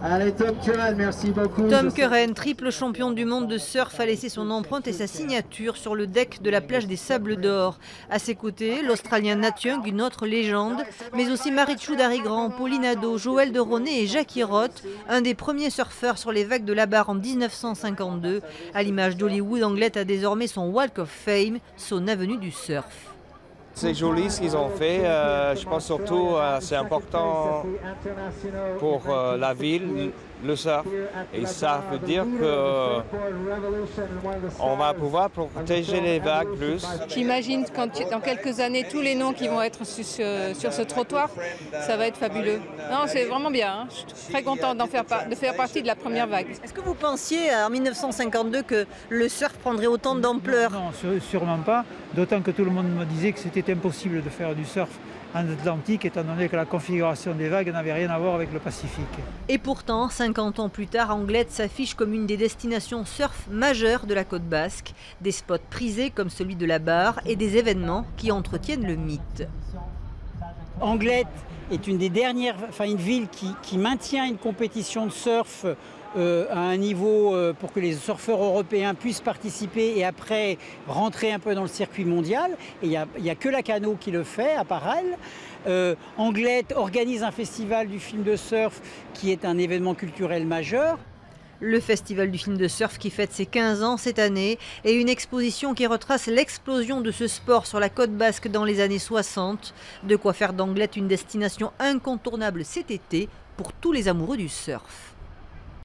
Allez, Tom Curren, merci beaucoup. Tom Curren, triple champion du monde de surf, a laissé son empreinte et sa signature sur le deck de la plage des Sables d'Or. À ses côtés, l'Australien Nat Young, une autre légende, mais aussi Marichou Dari-Grand, Pauline Ado, Joël de Ronet et Jackie Roth, un des premiers surfeurs sur les vagues de la barre en 1952. À l'image d'Hollywood, Anglette a désormais son Walk of Fame, son avenue du surf. C'est joli ce qu'ils ont fait. Je pense surtout c'est important pour la ville, le surf. Et ça veut dire qu'on va pouvoir protéger les vagues plus. J'imagine dans quelques années, tous les noms qui vont être sur ce trottoir, ça va être fabuleux. Non, c'est vraiment bien. Hein. Je suis très contente de faire partie de la première vague. Est-ce que vous pensiez en 1952 que le surf prendrait autant d'ampleur? Non, sûrement pas. D'autant que tout le monde me disait que c'était impossible de faire du surf en Atlantique, étant donné que la configuration des vagues n'avait rien à voir avec le Pacifique. Et pourtant, 50 ans plus tard, Anglette s'affiche comme une des destinations surf majeures de la côte basque. Des spots prisés comme celui de la barre et des événements qui entretiennent le mythe. Anglette est une des dernières, une ville qui maintient une compétition de surf à un niveau pour que les surfeurs européens puissent participer et après rentrer un peu dans le circuit mondial. Et il n'y a que la Cano qui le fait, à part elle. Anglette organise un festival du film de surf qui est un événement culturel majeur. Le festival du film de surf qui fête ses 15 ans cette année et une exposition qui retrace l'explosion de ce sport sur la côte basque dans les années 60. De quoi faire d'Anglette une destination incontournable cet été pour tous les amoureux du surf.